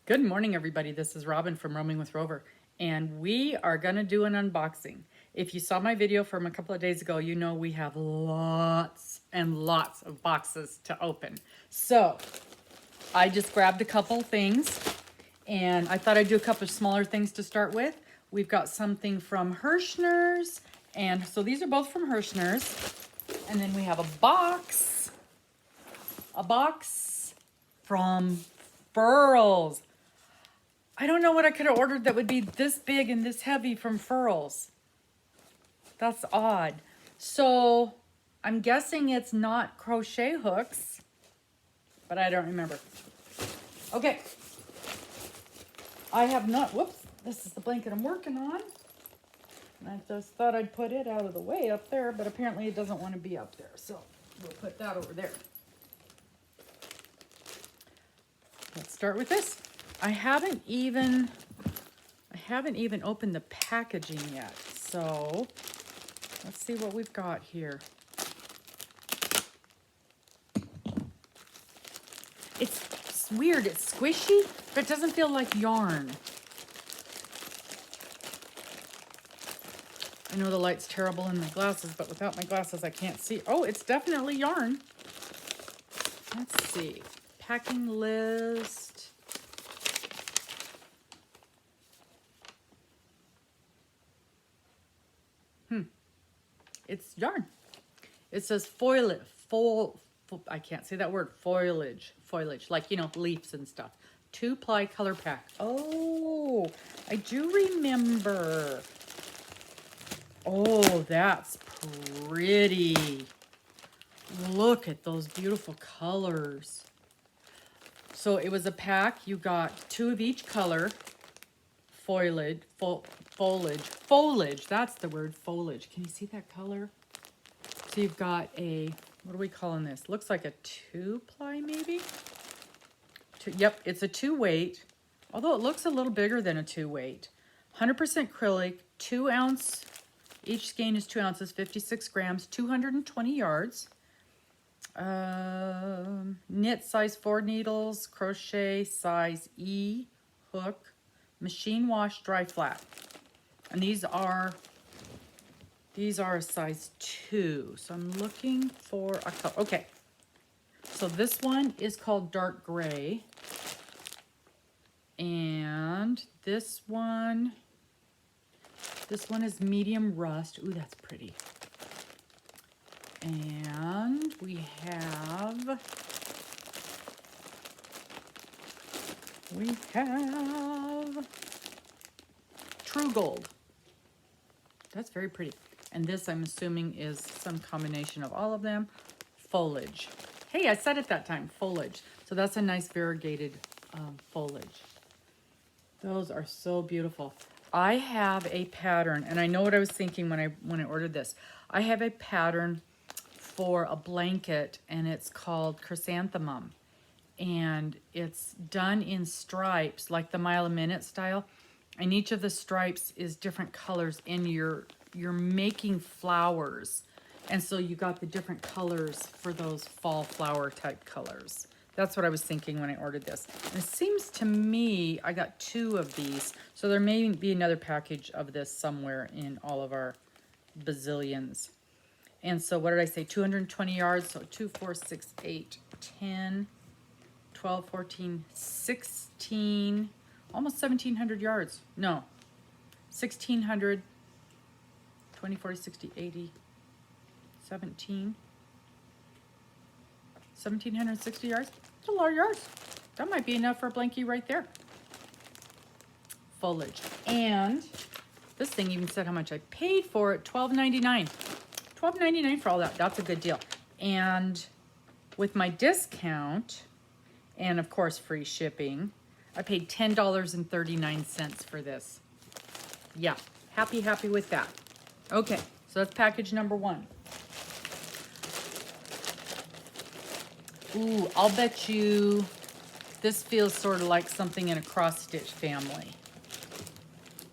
Good morning, everybody. This is Robin from Roaming with Rover, and we are going to do an unboxing. If you saw my video from a couple of days ago, you know we have lots and lots of boxes to open. So I just grabbed a couple things, and I thought I'd do a couple of smaller things to start with. We've got something from Herrschners, and so these are both from Herrschners. And then we have a box from Furls. I don't know what I could have ordered that would be this big and this heavy from Furls. That's odd. So I'm guessing it's not crochet hooks, but I don't remember. Okay. I have not, whoops, this is the blanket I'm working on. And I just thought I'd put it out of the way up there, but apparently it doesn't want to be up there. So we'll put that over there. Let's start with this. I haven't even opened the packaging yet. So let's see what we've got here. It's weird, it's squishy, but it doesn't feel like yarn. I know the light's terrible in my glasses, but without my glasses I can't see. Oh, it's definitely yarn. Let's see. Packing list. It's yarn. It says I can't say that word, foliage, like, you know, leaves and stuff. 2-ply color pack. Oh, I do remember. Oh, that's pretty. Look at those beautiful colors. So it was a pack. You got 2 of each color. Foliage, that's the word, foliage. Can you see that color? So you've got a, what are we calling this? Looks like a 2-ply maybe? Yep, it's a 2-weight, although it looks a little bigger than a 2-weight. 100% acrylic, 2 ounce, each skein is 2 ounces, 56 grams, 220 yards. Knit size 4 needles, crochet size E hook, machine wash, dry flat. And these are a size 2. So I'm looking for a color. Okay. So this one is called dark gray. And this one is medium rust. Ooh, that's pretty. And we have True Gold. That's very pretty. And this, I'm assuming, is some combination of all of them. Foliage. Hey, I said it that time, foliage. So that's a nice variegated foliage. Those are so beautiful. I have a pattern, and I know what I was thinking when I ordered this. I have a pattern for a blanket, and it's called Chrysanthemum. And it's done in stripes, like the mile a minute style. And each of the stripes is different colors, and you're making flowers. And so you got the different colors for those fall flower type colors. That's what I was thinking when I ordered this. And it seems to me I got 2 of these. So there may be another package of this somewhere in all of our bazillions. And so what did I say? 220 yards. So 2, 4, 6, 8, 10, 12, 14, 16, almost 1,700 yards. No, 1,600, 20, 40, 60, 80, 1,760 yards. That's a lot of yards. That might be enough for a blankie right there. Foliage. And this thing even said how much I paid for it, $12.99. $12.99 for all that. That's a good deal. And with my discount, and of course free shipping, I paid $10.39 for this. Yeah, happy with that. Okay, so that's package number 1. Ooh, I'll bet you this feels sort of like something in a cross stitch family,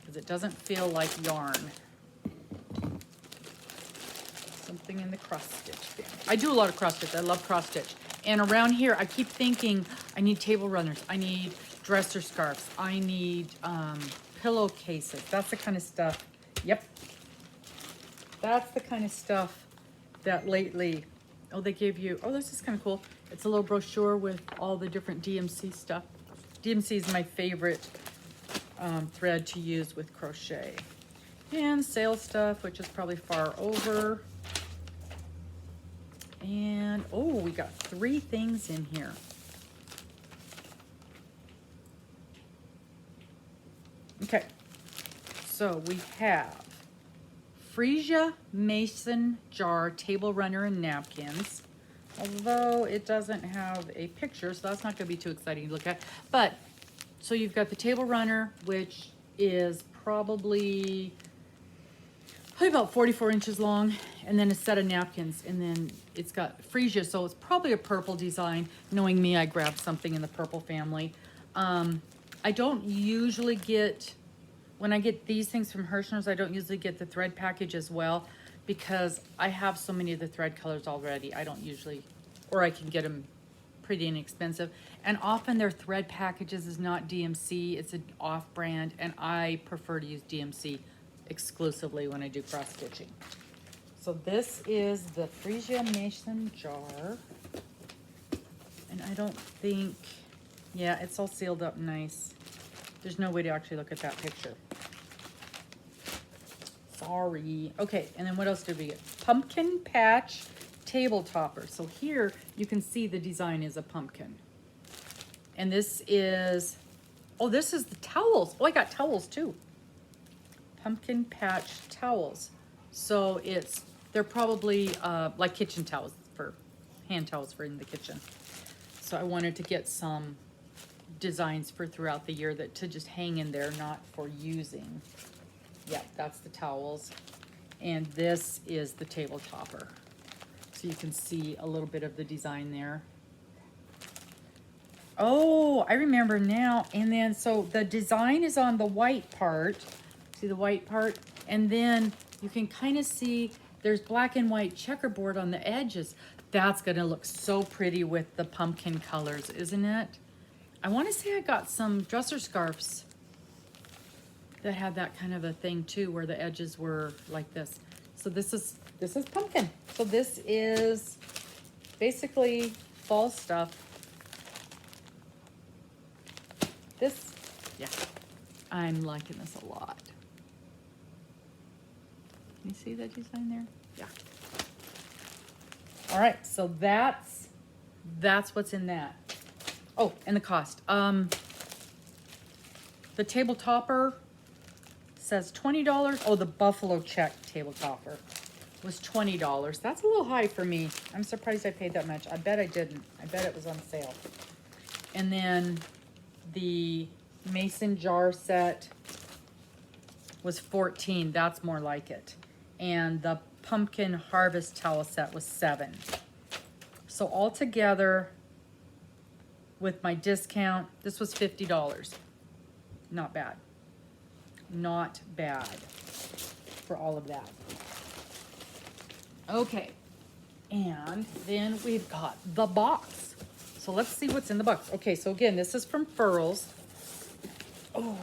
because it doesn't feel like yarn. Something in the cross stitch family. I do a lot of cross stitch. I love cross stitch. And around here, I keep thinking, I need table runners. I need dresser scarves. I need pillowcases. That's the kind of stuff. Yep. That's the kind of stuff that lately, oh, they gave you, oh, this is kind of cool. It's a little brochure with all the different DMC stuff. DMC is my favorite thread to use with crochet. And sale stuff, which is probably far over. And, oh, we got 3 things in here. Okay, so we have Freesia Mason jar, table runner, and napkins. Although it doesn't have a picture, so that's not going to be too exciting to look at. But, so you've got the table runner, which is probably about 44 inches long, and then a set of napkins, and then it's got freesia, so it's probably a purple design. Knowing me, I grabbed something in the purple family. I don't usually get, when I get these things from Herrschners, I don't usually get the thread package as well, because I have so many of the thread colors already. I don't usually, or I can get them pretty inexpensive. And often their thread packages is not DMC, it's an off-brand, and I prefer to use DMC exclusively when I do cross stitching. So this is the Freesia Mason jar. And I don't think, yeah, it's all sealed up nice. There's no way to actually look at that picture. Sorry. Okay, and then what else did we get? Pumpkin patch table topper. So here you can see the design is a pumpkin. And this is, oh, this is the towels. Oh, I got towels too. Pumpkin patch towels. So they're probably like kitchen towels, for hand towels for in the kitchen. So I wanted to get some designs for throughout the year that to just hang in there, not for using. Yeah, that's the towels. And this is the table topper. So you can see a little bit of the design there. Oh, I remember now. And then, so the design is on the white part. See the white part? And then you can kind of see there's black and white checkerboard on the edges. That's gonna look so pretty with the pumpkin colors, isn't it? I wanna say I got some dresser scarves that had that kind of a thing too, where the edges were like this. So this is pumpkin. So this is basically fall stuff. This, yeah, I'm liking this a lot. You see that design there? Yeah. All right, so that's what's in that. Oh, and the cost. The table topper says $20. Oh, the buffalo check table topper was $20. That's a little high for me. I'm surprised I paid that much. I bet I didn't. I bet it was on sale. And then the mason jar set was $14. That's more like it. And the pumpkin harvest towel set was $7. So altogether, with my discount, this was $50. Not bad. Not bad for all of that. Okay, and then we've got the box. So let's see what's in the box. Okay, so again, this is from Furls. Oh,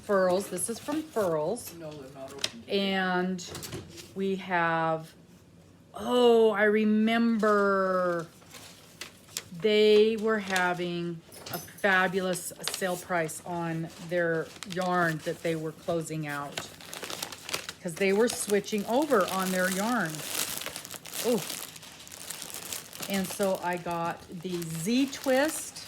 Furls. This is from Furls. No, they're not open. And we have, oh, I remember they were having a fabulous sale price on their yarn that they were closing out, because they were switching over on their yarn. Oh, and so I got the Z twist,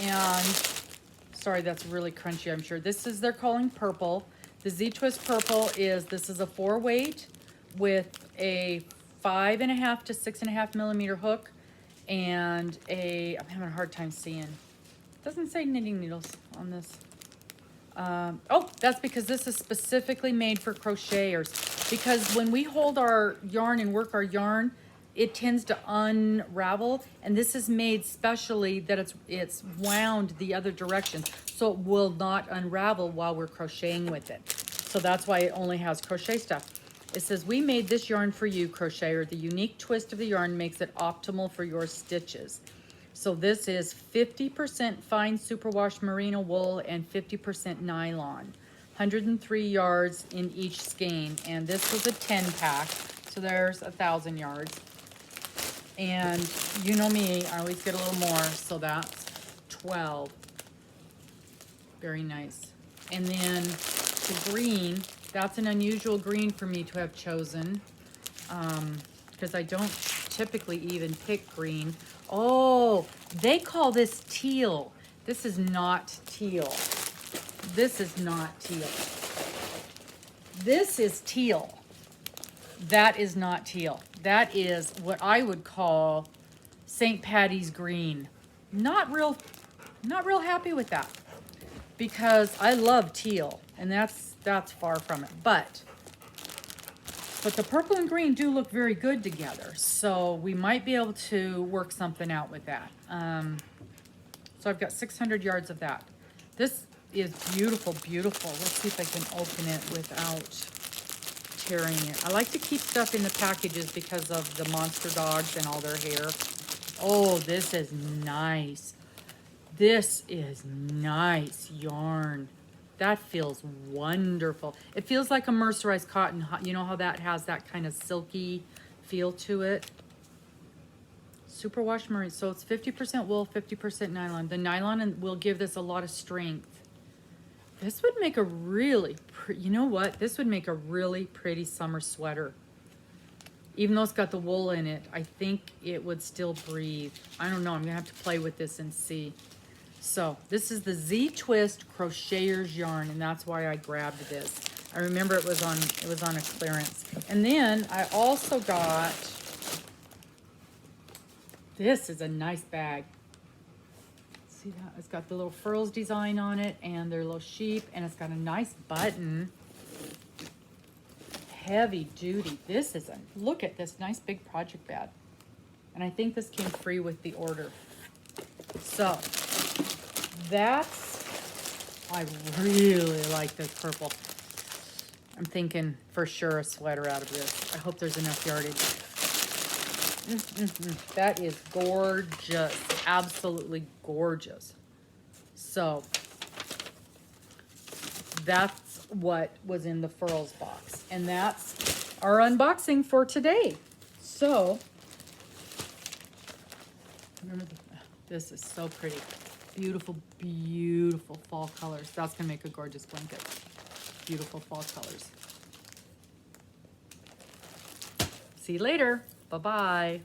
and sorry, that's really crunchy, I'm sure. This is, they're calling purple. The Z twist purple is, this is a 4-weight with a 5.5 to 6.5 millimeter hook and a, I'm having a hard time seeing. It doesn't say knitting needles on this. Oh, that's because this is specifically made for crocheters. Because when we hold our yarn and work our yarn, it tends to unravel, and this is made specially that it's wound the other direction, so it will not unravel while we're crocheting with it. So that's why it only has crochet stuff. It says, we made this yarn for you, crocheter. The unique twist of the yarn makes it optimal for your stitches. So this is 50% fine superwash merino wool and 50% nylon. 103 yards in each skein, and this was a 10 pack, so there's 1,000 yards. And you know me, I always get a little more, so that's 12. Very nice. And then the green, that's an unusual green for me to have chosen, because I don't typically even pick green. Oh, they call this teal. This is not teal. This is not teal. This is teal. That is not teal. That is what I would call St. Patty's green. Not real happy with that, because I love teal, and that's far from it. But the purple and green do look very good together, so we might be able to work something out with that. So I've got 600 yards of that. This is beautiful, beautiful. Let's see if I can open it without tearing it. I like to keep stuff in the packages because of the monster dogs and all their hair. Oh, this is nice. This is nice yarn. That feels wonderful. It feels like a mercerized cotton. You know how that has that kind of silky feel to it? Superwash merino. So it's 50% wool, 50% nylon. The nylon will give this a lot of strength. This would make a really you know what? This would make a really pretty summer sweater. Even though it's got the wool in it, I think it would still breathe. I don't know. I'm going to have to play with this and see. So this is the Z Twist Crocheter's yarn, and that's why I grabbed this. I remember it was on a clearance. And then I also got, this is a nice bag. See that? It's got the little furls design on it and their little sheep, and it's got a nice button. Heavy duty. This is look at this nice big project bag. And I think this came free with the order. So I really like this purple. I'm thinking for sure a sweater out of this. I hope there's enough yardage. That is gorgeous. Absolutely gorgeous. So that's what was in the Furls box. And that's our unboxing for today. So, remember, this is so pretty. Beautiful, beautiful fall colors. That's going to make a gorgeous blanket. Beautiful fall colors. See you later. Bye-bye.